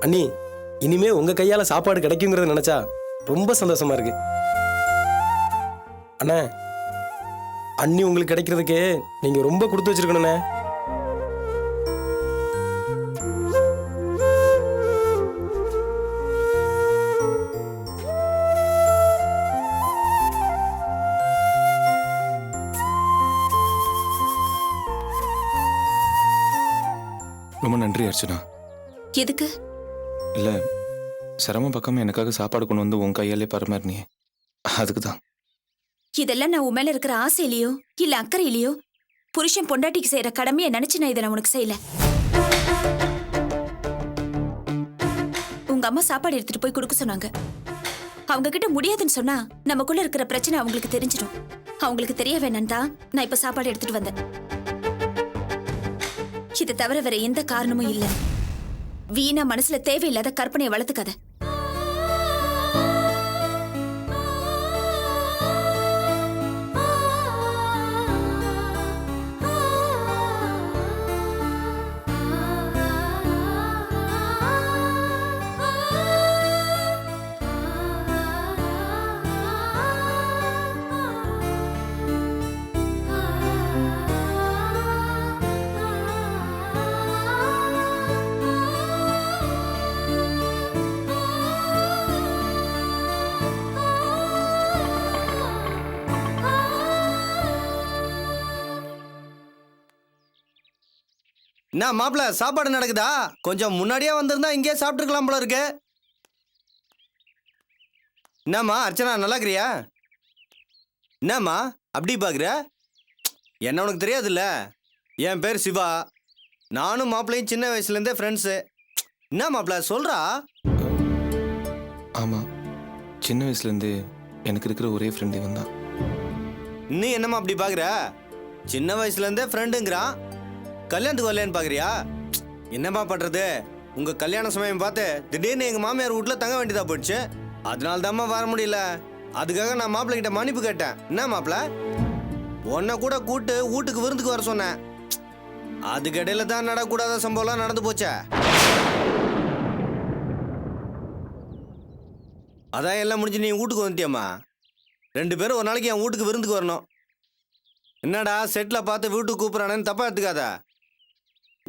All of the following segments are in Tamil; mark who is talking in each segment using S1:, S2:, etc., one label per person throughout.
S1: அண்ணி, இனிமே உங்க கையால சாப்பாடு கிடைக்குங்கிறத நினைச்சா ரொம்ப சந்தோஷமா இருக்கு. அண்ணா, அண்ணி உங்களுக்கு கிடைக்கிறதுக்கு நீங்க ரொம்ப கொடுத்து வச்சிருக்கணுண்ணே.
S2: ரொம்ப நன்றி அர்ச்சனா.
S3: எதுக்கு?
S2: இல்லை, சிரமம் பக்கம் எனக்காக சாப்பாடு கொண்டு வந்து உன் கையாலே பரிமாறினியே, அதுக்கு தான்.
S3: இதெல்லாம் நான் உன் மேல இருக்கிற ஆசையிலையோ இல்ல அக்கறையிலையோ புருஷன் பொண்டாட்டிக்கு செய்யற கடமையை நினைச்சு நான் இதை நான் உனக்கு செய்யல. உங்க அம்மா சாப்பாடு எடுத்துட்டு போய் கொடுக்க சொன்னாங்க. அவங்க கிட்ட முடியாதுன்னு சொன்னா நமக்குள்ள இருக்கிற பிரச்சனை அவங்களுக்கு தெரிஞ்சிடும். அவங்களுக்கு தெரிய வேணான்னு தான் நான் இப்ப சாப்பாடு எடுத்துட்டு வந்தேன். இதை தவிர வேற எந்த காரணமும் இல்ல. வீணா மனசுல தேவையில்லாத கற்பனையை வளர்த்துக்காத.
S4: என்ன மாப்பிள்ள, சாப்பாடு நடக்குதா? கொஞ்சம் முன்னாடியே வந்திருந்தா இங்கே சாப்பிட்டுருக்கலாம் போல இருக்கு. என்னம்மா அர்ச்சனா, நல்லா இருக்கிறியா? என்னம்மா அப்படி பார்க்குற? என்ன உனக்கு தெரியாதுல்ல? என் பேர் சிவா. நானும் மாப்பிள்ளையும் சின்ன வயசுலேருந்தே ஃப்ரெண்ட்ஸு. என்ன மாப்பிள்ள சொல்கிறா?
S2: ஆமாம், சின்ன வயசுலேருந்து எனக்கு இருக்கிற ஒரே ஃப்ரெண்ட் இவன் தான்.
S4: நீ என்னம்மா அப்படி பார்க்குற? சின்ன வயசுலேருந்தே ஃப்ரெண்டுங்கிறான், கல்யாணத்துக்கு வரலன்னு பார்க்குறியா? என்னம்மா பண்ணுறது, உங்கள் கல்யாண சமயம் பார்த்து திடீர்னு எங்கள் மாமியார் வீட்டில் தங்க வேண்டியதாக போயிடுச்சு. அதனால தான்மா வர முடியல. அதுக்காக நான் மாப்பிள்ளைகிட்ட மன்னிப்பு கேட்டேன். என்ன மாப்பிள்ள, உன்னை கூட கூட்டு வீட்டுக்கு விருந்துக்கு வர சொன்னேன். அதுக்கிடையில தான் நடக்கூடாத சம்பவம்லாம் நடந்து போச்சே. அதான் எல்லாம் முடிஞ்சு நீ வீட்டுக்கு வந்துட்டியம்மா. 2 பேரும் ஒரு நாளைக்கு என் வீட்டுக்கு விருந்துக்கு வரணும். என்னடா செட்டில் பார்த்து வீட்டுக்கு கூப்பிட்றானேன்னு தப்பா எடுத்துக்காத.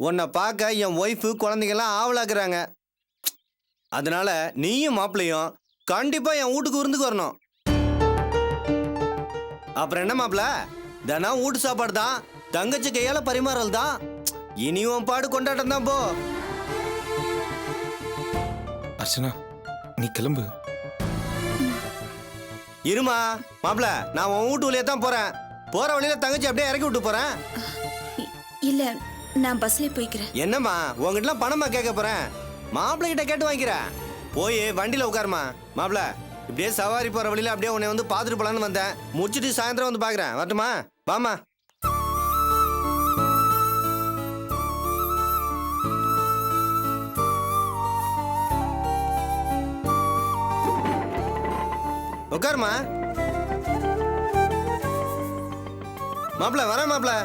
S4: உன்னை பார்க்க என் ஒய்ஃபு குழந்தைங்கெல்லாம் ஆவலாக்குறாங்க. அதனால நீயும் மாப்பிள்ளையும் கண்டிப்பா என் வீட்டுக்கு விருந்துக்கு வரணும். அப்புறம் என்ன மாப்பிள்ள, தினம் வீட்டு சாப்பாடு தான், தங்கச்சி கையால பரிமாறல் தான். இனியும் பாடு கொண்டாட்டம் தான் போ.
S2: அர்ச்சனா, நீ கிளம்பு.
S4: இருமா மாப்பிள்ள, நான் உன் வீட்டு வழியா தான் போறேன். போற வழியில தங்கச்சி அப்படியே இறக்கி விட்டு போறேன்.
S3: இல்ல, நான் பஸ்ல போய்க்கிறேன்.
S4: என்னம்மா உங்ககிட்டலாம் பணமா கேட்க போறேன்? மாப்பிள்ளை கிட்ட கேட்டு வாங்கிக்கிறேன். போய் வண்டியில உட்காருமா. மாப்பிள்ள, இப்படியே சவாரி போற வழியில அப்படியே உன்னை வந்து பாத்துட்டு போலான்னு வந்தேன். முடிச்சிட்டு சாயந்தரம் வந்து பாக்குறேன். வரட்டுமா? வாமா. உட்காருமா. மாப்பிள்ள வரேன் மாப்பிள்ள.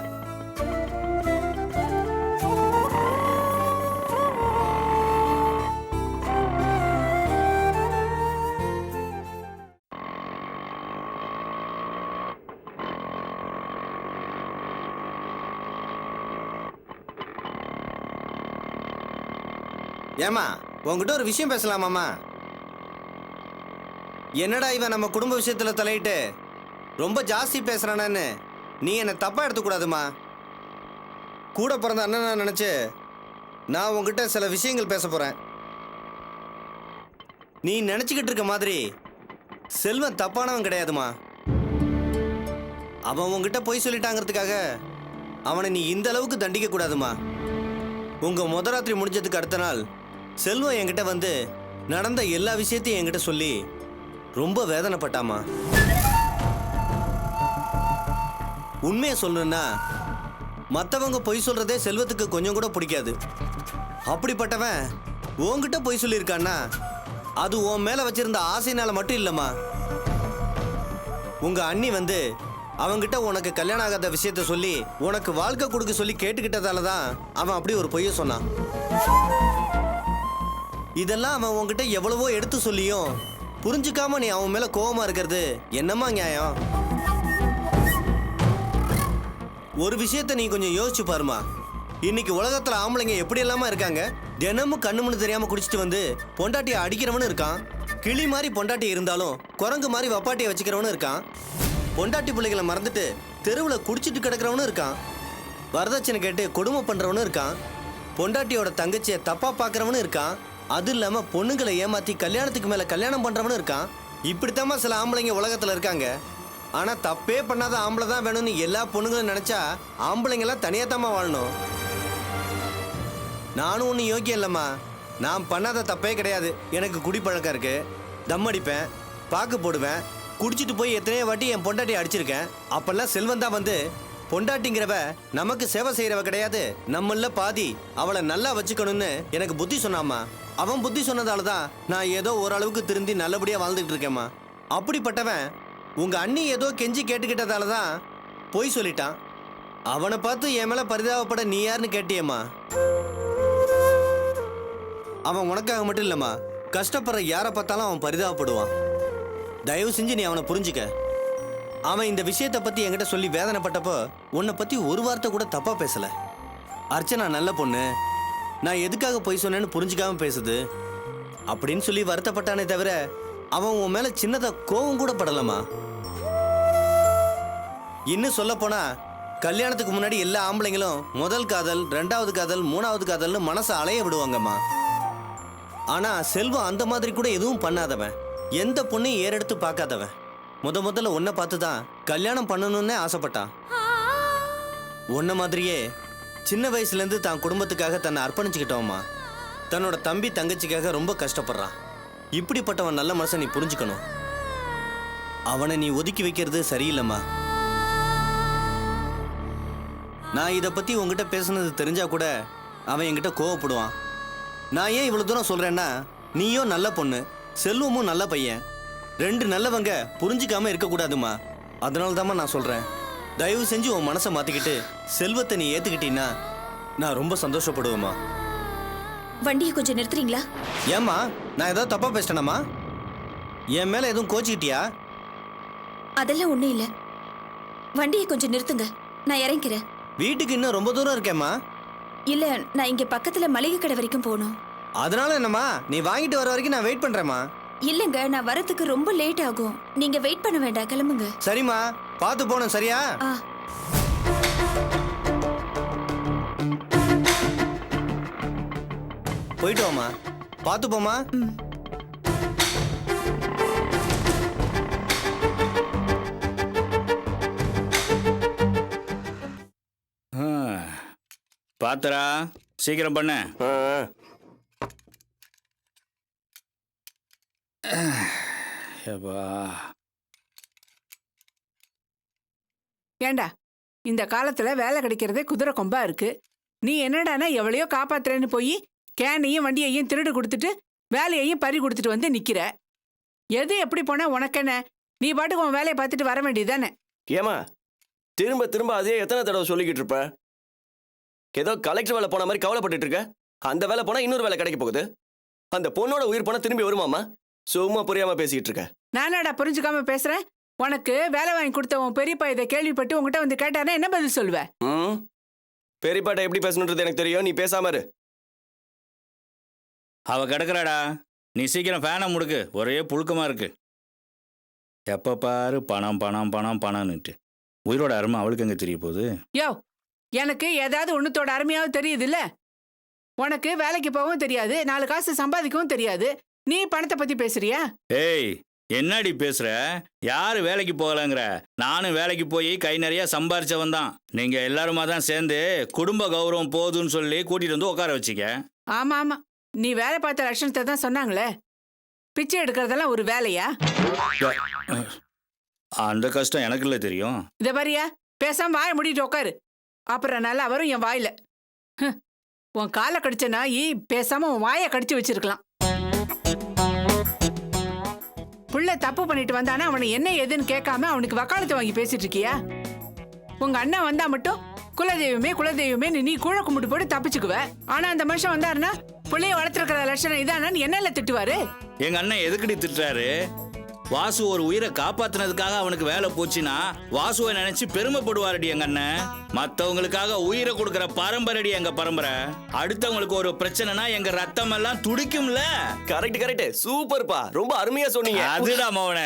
S4: ஏமா, உங்ககிட்ட ஒரு விஷயம் பேசலாமாம்மா? என்னடா இவன் நம்ம குடும்ப விஷயத்துல தலையிட்டு ரொம்ப ஜாஸ்தி பேசுறானு நீ என்ன தப்பா எடுத்துக்கூடாதுமா. கூட பிறந்த அண்ணனா நினைச்சு நான் உங்ககிட்ட சில விஷயங்கள் பேச போறேன். நீ நினைச்சுக்கிட்டு இருக்க மாதிரி செல்வன் தப்பானவன் கிடையாதுமா. அவன் உங்ககிட்ட பொய் சொல்லிட்டாங்கிறதுக்காக அவனை நீ இந்த அளவுக்கு தண்டிக்க கூடாதுமா. உங்க முதராத்திரி முடிஞ்சதுக்கு அடுத்த நாள் செல்வம் என்கிட்ட வந்து நடந்த எல்லா விஷயத்தையும் என்கிட்ட சொல்லி ரொம்ப வேதனைப்பட்டாமா. உண்மையை சொல்லணும்னா மற்றவங்க பொய் சொல்றதே செல்வத்துக்கு கொஞ்சம் கூட பிடிக்காது. அப்படிப்பட்டவன் உன்கிட்ட பொய் சொல்லியிருக்கான்னா அது உன் மேல வச்சிருந்த ஆசைனால மட்டும் இல்லம்மா. உங்க அண்ணி வந்து அவங்கிட்ட உனக்கு கல்யாணம் ஆகாத விஷயத்த சொல்லி உனக்கு வாழ்க்கை கொடுக்க சொல்லி கேட்டுக்கிட்டதால தான் அவன் அப்படி ஒரு பொய்ய சொன்னான். இதெல்லாம் அவன் உன்கிட்ட எவ்வளவோ எடுத்து சொல்லியும் புரிஞ்சுக்காம நீ அவன் மேல கோவமா இருக்கிறது என்னம்மா நியாயம்? ஒரு விஷயத்த நீ கொஞ்சம் யோசிச்சு பாருமா. இன்னைக்கு உலகத்துல ஆம்பளைங்க எப்படி எல்லாமா இருக்காங்க. தினமும் கண்ணுமுன்னு தெரியாம குடிச்சிட்டு வந்து பொண்டாட்டியை அடிக்கிறவனு இருக்கான். கிளி மாதிரி பொண்டாட்டி இருந்தாலும் குரங்கு மாதிரி வப்பாட்டியை வச்சுக்கிறவனு இருக்கான். பொண்டாட்டி பிள்ளைகளை மறந்துட்டு தெருவில் குடிச்சிட்டு கிடக்கிறவனும் இருக்கான். வரதட்சணை கேட்டு கொடுமை பண்றவனும் இருக்கான். பொண்டாட்டியோட தங்கச்சியை தப்பா பார்க்கறவனும் இருக்கான். அது இல்லாம பொண்ணுங்களை ஏமாத்தி கல்யாணத்துக்கு மேல கல்யாணம் பண்றவனும் இருக்கான். இப்படித்தாம்மா சில ஆம்பளைங்க உலகத்துல இருக்காங்க. ஆனா தப்பே பண்ணாத ஆம்பளை தான் வேணும்னு எல்லா பொண்ணுங்களும் நினைச்சா ஆம்பளைங்க எல்லாம் தனியா தாம்மா வாழணும். நானும் ஒன்றும் யோக்கியம் இல்லைம்மா. நான் பண்ணாத தப்பே கிடையாது. எனக்கு குடிப்பழக்கம் இருக்கு. தம் அடிப்பேன், பாக்கு போடுவேன், குடிச்சிட்டு போய் எத்தனையோ வாட்டி என் பொண்டாட்டியை அடிச்சிருக்கேன். அப்பெல்லாம் செல்வன் தான் வந்து பொண்டாட்டிங்கிறவ நமக்கு சேவை செய்யறவ கிடையாது, நம்மள பாதி, அவளை நல்லா வச்சுக்கணும்னு எனக்கு புத்தி சொன்னாமா. அவன் புத்தி சொன்னதால தான் நான் ஏதோ ஓரளவுக்கு திருந்தி நல்லபடியா வாழ்ந்துட்டு இருக்கேம்மா. அப்படிப்பட்டவன் உங்க அண்ணி ஏதோ கெஞ்சி கேட்டுக்கிட்டதால தான் போய் சொல்லிட்டான். அவனை பார்த்து என் மேல பரிதாபப்பட நீ யாருன்னு கேட்டியம்மா. அவன் உனக்காக மட்டும் இல்லம்மா, கஷ்டப்படுற யாரை பார்த்தாலும் அவன் பரிதாபப்படுவான். தயவு செஞ்சு நீ அவனை புரிஞ்சுக்க. அவன் இந்த விஷயத்தை பத்தி என்கிட்ட சொல்லி வேதனைப்பட்டப்போ உன்னை பத்தி ஒரு வார்த்தை கூட தப்பா பேசல. அர்ச்சனா நல்ல பொண்ணு, நான் எதுக்காக போய் சொன்னேன்னு புரிஞ்சுக்காம பேசுது அப்படின்னு சொல்லி வருத்தப்பட்டானே தவிர அவன் உன் மேல சின்னதா கோவம் கூட படலமா. இன்னும் சொல்ல போனா கல்யாணத்துக்கு முன்னாடி எல்லா ஆம்பளைங்களும் முதல் காதல், ரெண்டாவது காதல், மூணாவது காதல்னு மனசை அலைய விடுவாங்கம்மா. ஆனா செல்வம் அந்த மாதிரி கூட எதுவும் பண்ணாதவன், எந்த பொண்ணையும் ஏறெடுத்து பார்க்காதவன். முதல்ல உன்னை பார்த்து தான் கல்யாணம் பண்ணணும்னே ஆசைப்பட்டான். உன்ன மாதிரியே சின்ன வயசுலேருந்து தான் குடும்பத்துக்காக தன்னை அர்ப்பணிச்சுக்கிட்டவம்மா. தன்னோட தம்பி தங்கச்சிக்காக ரொம்ப கஷ்டப்படுறான். இப்படிப்பட்டவன் நல்ல மனசை நீ புரிஞ்சுக்கணும். அவனை நீ ஒதுக்கி வைக்கிறது சரியில்லைம்மா. நான் இதை பற்றி உங்ககிட்ட பேசுனது தெரிஞ்சா கூட அவன் என்கிட்ட கோவப்படுவான். நான் ஏன் இவ்வளோ தூரம் சொல்கிறேன்னா, நீயும் நல்ல பொண்ணு, செல்வமும் நல்ல பையன், ரெண்டு நல்லவங்க புரிஞ்சிக்காம இருக்கக்கூடாதுமா. அதனால தாம்மா நான் சொல்கிறேன். தயவு செஞ்சு உன் மனசை மாற்றிக்கிட்டு செல்வத்தை நீ ஏற்றுக்கிட்டீன்னா நான் ரொம்ப சந்தோஷப்படுவேம்மா.
S3: வண்டியை கொஞ்சம் நிறுத்துறீங்களா?
S4: ஏம்மா, நான் ஏதாவது தப்பா பேசிட்டேனாம்மா? என் மேலே எதுவும் கோச்சிக்கிட்டியா?
S3: அதெல்லாம் ஒண்ணும் இல்ல. வண்டியை கொஞ்சம் நிறுத்துங்க, நான் இறங்கிறேன்.
S4: வீட்டுக்கு இன்னும் ரொம்ப தூரம் இருக்கேம்மா.
S3: இல்ல, நான் இங்க பக்கத்துல மளிகை கடை வரைக்கும் போகணும்.
S4: அதனால என்னம்மா, நீ வாங்கிட்டு வர வரைக்கும் நான் வெயிட் பண்றேம்மா.
S3: இல்லங்க, நான் வரதுக்கு ரொம்ப லேட் ஆகும். நீங்க வெயிட் பண்ண வேண்டாம், கிளம்புங்க.
S4: சரிம்மா, பார்த்து போகணும் சரியா?
S3: ஆ.
S4: போயிட்டு வாம்மா, பார்த்து போம்மா.
S5: பாத்தரா, சீக்கிரம் பண்ண.
S6: ஏண்டா, இந்த காலத்துல வேலை கிடைக்கிறதே குதிரை கொம்பா இருக்கு. நீ என்னடானா எவ்வளையோ காப்பாத்துறேன்னு போய் கேனையும் வண்டியையும் திருடு கொடுத்துட்டு வேலையையும் பறி கொடுத்துட்டு வந்து நிக்கிற. எது எப்படி போனா உனக்கென்ன? நீ பாட்டுக்கு உன் வேலையை பார்த்துட்டு வர வேண்டியதானே.
S7: ஏமா திரும்ப திரும்ப அதே எத்தனை தடவை சொல்லிக்கிட்டு இருப்ப? ஏதோ கலெக்டர் வேலை போன மாதிரி கவலைப்பட்டு இருக்க. அந்த வேலை போனா இன்னொரு வேலை கிடைக்க போகுது. அந்த பொண்ணோட உயிர் போனா திரும்பி வருமாமா? சும்மா புரியாம பேசிக்கிட்டு இருக்க.
S6: நானாடா புரிஞ்சுக்காம பேசுறேன்? உனக்கு வேலை வாங்கி கொடுத்த உன் பெரியப்பா இதை கேள்விப்பட்டு உங்ககிட்ட வந்து கேட்டானா என்ன பதில் சொல்லுவ?
S7: பெரியப்பாட்ட எப்படி பேசணுன்றது எனக்கு தெரியும், நீ பேசாம இரு.
S5: அவ கிடக்குறாடா, நீ சீக்கிரம் ஃபேனை முடுக்கு. ஒரே புழுக்கமா இருக்கு. எப்ப பாரு பணம் பணம் பணம் பணம்னுட்டு. உயிரோட அருமை அவளுக்கு எங்க தெரிய போகுது?
S6: யோ, எனக்கு ஏதாவது ஒண்ணுத்தோட அருமையாவது தெரியுது இல்ல? உனக்கு வேலைக்கு போகவும் தெரியாது, 4 காசு சம்பாதிக்கவும் தெரியாது. நீ பணத்தை பத்தி பேசுறியா?
S5: ஏய், என்னடி பேசுற? யாரு வேலைக்கு போகலங்கிற? நானும் வேலைக்கு போய் கை நிறைய சம்பாரிச்சவன் தான். நீங்க எல்லாருமா தான் சேர்ந்து குடும்ப கௌரவம் போதுன்னு சொல்லி கூட்டிட்டு வந்து உட்கார வச்சிக்க.
S6: ஆமா ஆமா, நீ வேலை பார்த்த லட்சணத்தை தான் சொன்னாங்களே. பிச்சை எடுக்கிறதெல்லாம் ஒரு வேலையா?
S5: அந்த கஷ்டம் எனக்கு இல்ல தெரியும்.
S6: இத பாரியா, பேசாம வாயை மூடிட்டு உட்காரு. அப்புறம் நல்லா வரும் என் வாயில. உன் காலை கடிச்ச நாயி பேசாம உன் வாயை கடிச்சு வச்சிருக்கலாம். புள்ள தப்பு பண்ணிட்டு வந்தானா அவனை என்ன ஏதுன்னு கேட்காம அவனுக்கு வக்காலத்தை வாங்கி பேசிட்டு இருக்கியா? உங்க அண்ணன் வந்தா மட்டும் குலதெய்வமே குலதெய்வமே நீ கூழ கும்பிட்டு போட்டு தப்பிச்சுக்குவ. ஆனா அந்த மனுஷன் வந்தாருன்னா பிள்ளைய வளர்த்துருக்கிற லட்சணம் இதானு என்னல திட்டுவாரு?
S5: எங்க அண்ணன் எதுக்குடி திட்டுறாரு? வாசு ஒரு உயிரை காப்பாத்தினதுக்காக அவனுக்கு வேலை போச்சுன்னா வாசுவை நினைச்சு பெருமைப்படுவாரடி எங்க அண்ணன். மத்தவங்களுக்காக உயிரை கொடுக்கிற பரம்பரைடி எங்க பரம்பரை. அடுத்தவங்களுக்கு ஒரு பிரச்சனைனா எங்க ரத்தம் எல்லாம் துடிக்கும்ல.
S7: கரெக்ட் கரெக்ட், சூப்பர்ப்பா, ரொம்ப அருமையா சொன்னீங்க.
S5: அதுடா மவன.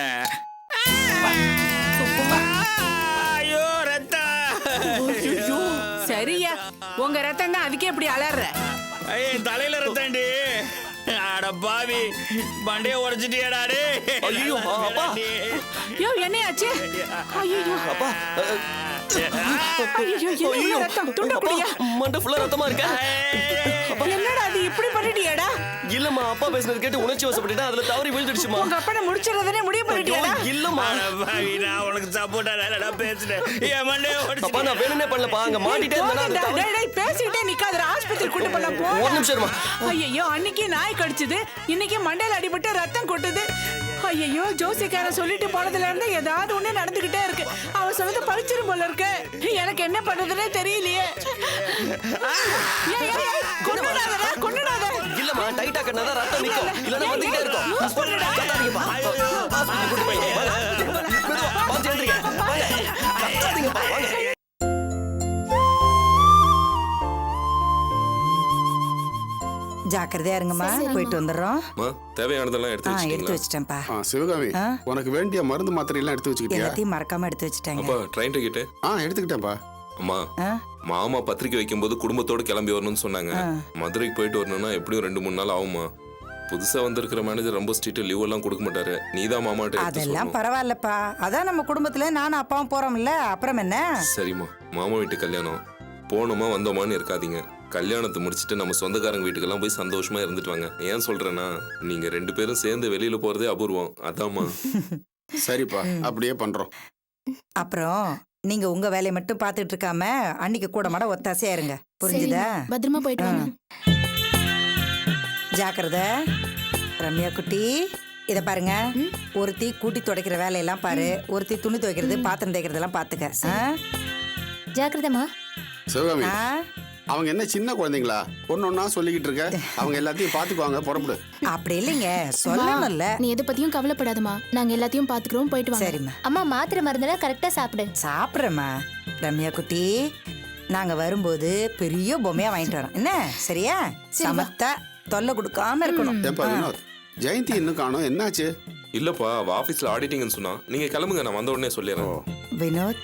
S5: ஐயோ ரத்தம்.
S6: சரியா, உங்க ரத்தம் தான், அதுக்கே இப்படி அலற.
S5: ஐயே தலையில ரத்தம்டி. அட பாவி, மண்டைய உடைச்சிட்டியாடா டேய்.
S7: ஐயோ அப்பா,
S6: யோ என்னையாச்சு? ஐயோ
S7: அப்பா,
S6: ஐயோ என்ன ரத்தம்? துண்ட குடியா?
S7: மண்டை ஃபுல்லா ரத்தமா இருக்கா?
S6: என்னடா அது இப்படி பண்ணிட்டியாடா?
S7: இல்லம்மா, அப்பா பேசுனது கேட்டு உணர்ச்சி வசப்பட்டுட்டா, அதுல தவறி விழுந்துடுச்சுமா.
S6: உங்க அப்பனை முடிச்சிரதனே முடிவு பண்ணிட்டியாடா?
S7: இல்லம்மா
S5: அட பாவி, நான் உனக்கு சப்போர்ட்டா இல்லடா பேசுறேன். என் மண்டைய
S7: அப்பா,
S5: உடைச்சிட்டியா?
S7: நான் வேணும்னே பண்ணலப்பா, அங்க மாட்டிட்டே இருந்தா அது
S6: போங்கடா,
S7: தவறி-
S6: டேய், டேய், பேசிட்டே நிக்காதடா, ஆஸ்பத்திரி கூட்டி போலாம் போ.
S7: ஒரு நிமிஷம் இருமா.
S6: ஐயோ, அன்னைக்கு நாய் கடிச்சது, இன்னைக்கு மண்டையில அடிபட்டு ரத்தம் கொட்டுது. ஐயோ, ஜோசிக்காரன் சொல்லிட்டு போனதுல இருந்து ஏதாவது ஒண்ணு நடந்துகிட்டே இருக்கு. அவன் சொல்றது பழிச்சிரும் போல இருக்கு. எனக்கு என்ன பண்றதுன்னே தெரியலையே. ஏய், ஏய், ஏய், கொன்னுடாதடா, கொன்னுடாத.
S7: இல்லம்மா, டைட்டா கட்டினாதான் ரத்தம் நிக்கும், இல்லன்னா வந்துகிட்டே இருக்கும். கத்தாதீங்கப்பா. ஹாஸ்பிட்டல் கூட்டி போய் வாங்க. மெதுவா, பார்த்து எழுந்திரிங்க. வாங்க. கத்தாதீங்கப்பா, வாங்க.
S8: ஜாக்கிரதையா இருங்கம்மா, போயிட்டு வந்துடுறோம்.
S9: தேவையானதெல்லாம் எடுத்து
S8: எடுத்து
S9: வச்சிட்டீங்களா?
S8: வச்சிட்டேன்ப்பா.
S10: சிவகாமி, உனக்கு வேண்டிய மருந்து மாத்திரை எல்லாம் எடுத்து வச்சுக்கிட்டியா?
S8: எல்லாத்தையும் மறக்காம எடுத்து வச்சிட்டாங்க.
S9: அப்பா ட்ரெயின் டிக்கெட்டு?
S10: எடுத்துக்கிட்டேன்ப்பா.
S9: அம்மா,
S8: ஆ?
S9: மாமா பத்திரிக்கை வைக்கும்போது குடும்பத்தோட கிளம்பி வரணும்னு சொன்னாங்க. மதுரைக்கு போயிட்டு வரணும்னா எப்படியும் 2-3 நாள் ஆகுமா? புதுசா வந்திருக்கிற மேனேஜர் ரொம்ப ஸ்ட்ரிக்ட், லீவ் எல்லாம் கொடுக்க மாட்டாரு. நீதான் மாமாட்ட எடுத்து
S8: அதெல்லாம்
S9: சொல்லணும்.
S8: பரவாயில்லப்பா, அதான் நம்ம குடும்பத்துல நானும் அப்பாவும் போறோம்ல, அப்புறம் என்ன?
S9: சரிம்மா, மாமா வீட்டு கல்யாணம், போனோமா வந்தோமான்னு இருக்காதீங்க. கல்யாணத்தை முடிச்சிட்டு நம்ம சொந்தக்காரங்க வீட்டுக்கெல்லாம் போய் சந்தோஷமா இருந்துட்டு வாங்க. ஏன் சொல்றேன்னா, நீங்க 2 பேரும் சேர்ந்து வெளியில போறதே அபூர்வம். அதாம்மா.
S10: சரிப்பா, அப்படியே பண்றோம்.
S8: அப்புறம் நீங்க உங்க வேலையை மட்டும் பாத்துட்டு இருக்காம அன்னைக்கு கூட மாட ஒத்தாசையா இருங்க, புரிஞ்சுதா?
S3: பத்திரமா போயிட்டு வாங்க.
S8: ஜாக்கிரதை. ரம்யா குட்டி, இத பாருங்க, ஒருத்தி கூட்டி துடைக்கிற வேலையெல்லாம் பாரு, ஒருத்தி துணி துவைக்கிறது பாத்திரம் தேய்க்கிறதெல்லாம் பாத்துக்க.
S3: ஜாக்கிரதமா.
S10: சிவகாமி,
S8: ஆ?
S10: அவங்க என்ன சின்ன குழந்தைங்களா? ஒன்னொன்னா சொல்லிக்கிட்டு இருக்க. அவங்க எல்லாத்தையும் பாத்துக்குவாங்க, புறப்படு.
S8: அப்படி இல்லைங்க, சொல்லணும்ல.
S3: நீ எதை பத்தியும் கவலைப்படாதமா, நாங்க எல்லாத்தையும் பாத்துக்கிறோம், போயிட்டு வாங்க.
S8: சரிம்மா,
S3: அம்மா, மாத்திரை மருந்தெல்லாம் கரெக்டா சாப்பிடு.
S8: சாப்பிட்றேம்மா. ரம்யா குட்டி, நாங்க வரும்போது பெரிய பொம்மையா வாங்கிட்டு வரோம், என்ன? சரியா? சமத்தா தொல்லை கொடுக்காம இருக்கணும்.
S10: ஏன்பா வினோத், ஜெயந்தி இன்னும் காணோம், என்னாச்சு?
S9: இல்லப்பா, அவ ஆபீஸ்ல ஆடிட்டிங்னு சொன்னா. நீங்க கிளம்புங்க, நான் வந்த உடனே சொல்லிடுறேன்.
S8: வினோத்,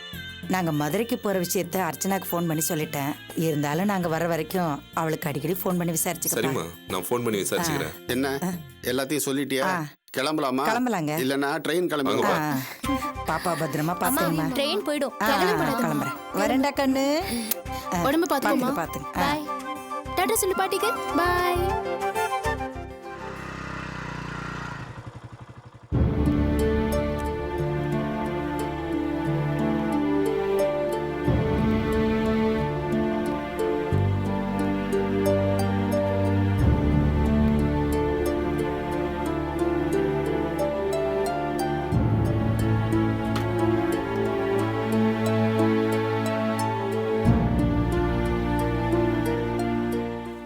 S8: நாங்க மதுரைக்கு போற விஷயத்த அர்ச்சனாக்கு ஃபோன் பண்ணி சொல்லிட்டேன். இருந்தாலும் நாங்க வர வரைக்கும் அவளுக்கு அடிக்கடி ஃபோன் பண்ணி விசாரிச்சுக்கலாம்.
S9: சரிம்மா, நான் ஃபோன் பண்ணி விசாரிச்சுக்கிறேன்.
S10: என்ன, எல்லாத்தையும் சொல்லிட்டியா? கிளம்பலாமா?
S8: கிளம்பலாங்க.
S10: இல்லனா ட்ரெயின் கிளம்புங்க.
S8: பாப்பா பத்திரமா பாத்துக்கமா.
S3: ட்ரெயின் போய்டும்.
S8: கிளம்புறேன். வரேன்டா கண்ணு.
S3: உடம்பு பாத்துக்கோமா.
S8: பாத்துங்க.
S3: பாய். டாடா சொல்லு பாட்டிக்கு. பாய்.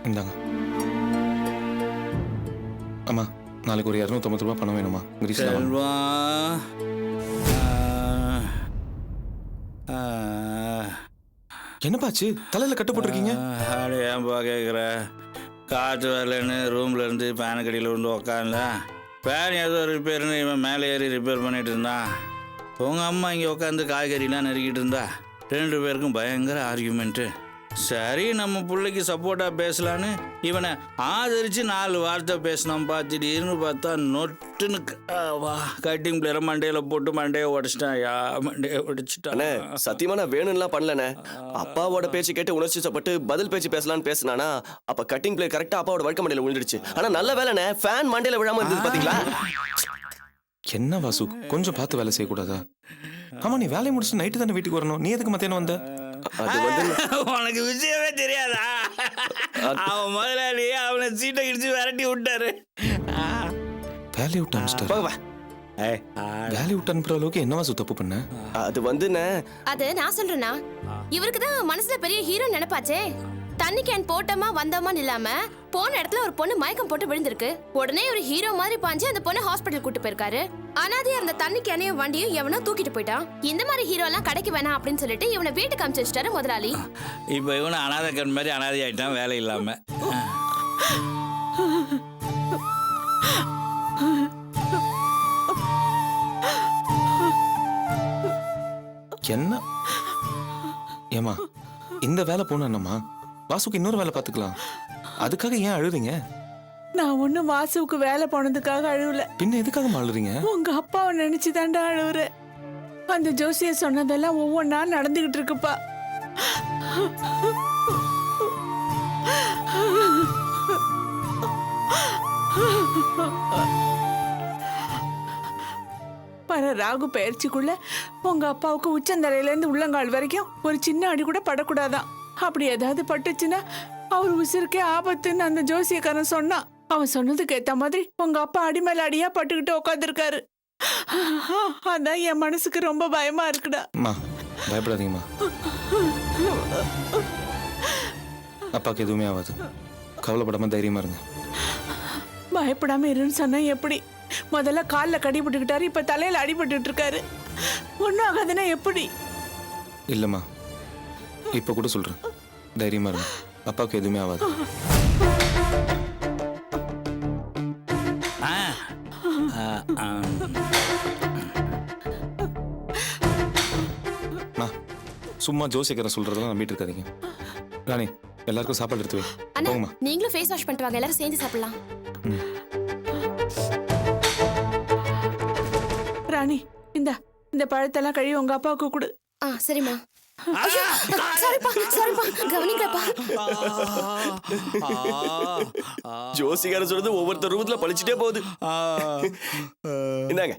S2: இந்தாங்க. அம்மா, நாளைக்கு ஒரு 250 ரூபாய் பணம் வேணுமா? கிரீஷ்ல வாங்க.
S5: செல்வா.
S2: என்னப்பாச்சு, தலையில கட்டு போட்டிருக்கீங்க?
S5: அட ஏன்பா கேட்குற? காற்று வரலன்னு ரூம்ல இருந்து ஃபேனு கடியில் வந்து உக்காந்துல, ஃபேன் ஏதோ ரிப்பேர்னு இவன் மேலே ஏறி ரிப்பேர் பண்ணிட்டு இருந்தான். உங்கள் அம்மா இங்கே உட்காந்து காய்கறிலாம் நறுக்கிட்டு இருந்தா. 2 பேருக்கும் பயங்கர ஆர்கியூமெண்ட்டு. சரி, நம்ம பிள்ளைக்கு சப்போர்ட்டாக பேசலான்னு இவனை ஆதரித்து 4 வார்த்தை பேசினான்ப்பா. திடீர்னு பார்த்தா நொட்டுன்னு கட்டிங் பிளேயரை மண்டையில் போட்டு மண்டையை உடச்சிட்டான். மண்டையை உடைச்சிட்டான்.
S7: அண்ணே, சத்தியமா நான் வேணும்லாம் பண்ணலண்ணே. அப்பாவோட பேச்சு கேட்டு உணர்ச்சிச்சப்பட்டு பதில் பேச்சு பேசலான்னு பேசினானா, அப்ப கட்டிங் பிளே கரெக்டா அப்பாவோட வழக்க மண்டையில விழுந்துடுச்சு. ஆனா நல்ல வேலைண்ணே, ஃபேன் மண்டையில விழாம இருந்தது பாத்தீங்களா?
S2: என்ன வாசு, கொஞ்சம் பார்த்து வேலை செய்யக்கூடாதா? ஆமா, நீ வேலையை முடிச்சுட்டு நைட்டு தானே வீட்டுக்கு வரணும். நீ எதுக்கு மத்தியானம் வந்த?
S7: அது வந்து
S5: உனக்கு விஷயமே தெரியாதா? அவன் முதலாளியே அவனை சீட்டை கிடிச்சு விரட்டி விட்டாரு.
S2: வேலையை விட்டு அனுப்பிச்சிட்டாரு. வேலையை விட்டு அனுப்புற அளவுக்கு என்ன வாசு தப்பு பண்ண?
S7: அது வந்துண்ணே,
S11: அது நான் சொல்றேனா, இவருக்கு தான் மனசுல பெரிய ஹீரோ நினைப்பாச்சே. தண்ணி கேன் போட்டோமா வந்தோமான்னு இல்லாம போன இடத்துல ஒரு பொண்ணு மயக்கம் போட்டு விழுந்திருக்கு. உடனே ஒரு ஹீரோ மாதிரி பாஞ்சு அந்த பொண்ணு ஹாஸ்பிட்டல் கூட்டு போயிருக்காரு. அனாதையா அந்த தண்ணி கேனையும் வண்டியும் எவனோ தூக்கிட்டு போயிட்டான். இந்த மாதிரி ஹீரோ எல்லாம் கிடைக்க வேணாம் அப்படின்னு சொல்லிட்டு இவனை வீட்டுக்கு அனுப்பிச்சு வச்சிட்டாரு முதலாளி.
S5: இப்போ இவனு அனாதை கண் மாதிரி அனாதை ஆயிட்டான் வேலை இல்லாம.
S2: என்ன ஏமா இந்த வேலை போனேன்னம்மா வாசுக்கு இன்னொரு வேலை பார்த்துக்கலாம். அதுக்காக ஏன் அழுறீங்க?
S6: நான் ஒன்னும் வாசுவுக்கு வேலை போனதுக்காக அழுவல.
S2: பின்ன எதுக்காக அழுறீங்க?
S6: உங்க அப்பாவை நினைச்சு தாண்டா அழுவுறேன். அந்த ஜோசியர் சொன்னதெல்லாம் ஒவ்வொன்றா நடந்துகிட்டு இருக்குப்பா. வர ராகு பயிற்சிக்குள்ள உங்க அப்பாவுக்கு உச்சந்தலையில இருந்து உள்ளங்கால் வரைக்கும் ஒரு சின்ன அடி கூட படக்கூடாதான். அப்படி ஏதாவது பட்டுச்சுன்னா அவர் உசிருக்கே ஆபத்துன்னு அந்த ஜோசியக்காரன் சொன்னான். அவன் சொன்னதுக்கு ஏத்த மாதிரி உங்க அப்பா அடி மேல அடியா பட்டுக்கிட்டு உட்காந்துருக்காரு. அதான் என் மனசுக்கு ரொம்ப பயமா இருக்குடா.
S2: பயப்படாதீங்கம்மா, அப்பாவுக்கு எதுவுமே ஆகாது. கவலைப்படாம தைரியமா இருங்க.
S6: பயப்படாம இருன்னு சொன்னா எப்படி? முதல்ல காலில் கடிபட்டுக்கிட்டாரு, இப்ப தலையில அடிபட்டு இருக்காரு. ஒன்னும் ஆகாதுன்னா எப்படி?
S2: இல்லம்மா, இப்ப கூட சொல்றேன், தைரியமா இருங்க. அப்பாவுக்கு எதுவுமே ஆகாது. சும்மா ஜோசியக்காரன் சொல்றதெல்லாம் நம்பிட்டு இருக்காதீங்க. ராணி, எல்லாருக்கும் சாப்பாடு எடுத்து வை. போங்கம்மா.
S11: நீங்களும் ஃபேஸ் வாஷ் பண்ணிட்டு வாங்க, எல்லாரும் சேர்ந்து சாப்பிடலாம்.
S6: ராணி, இந்த பழத்தெல்லாம் கழுவி உங்க அப்பாவுக்கு கொடு.
S11: சரிம்மா. சாரிப்பா, கவனிங்கப்பா.
S7: ஜோசிகாரன் சொல்றது ஒவ்வொருத்தர் ரூபத்துல பழிச்சுட்டே போகுது. இந்தாங்க.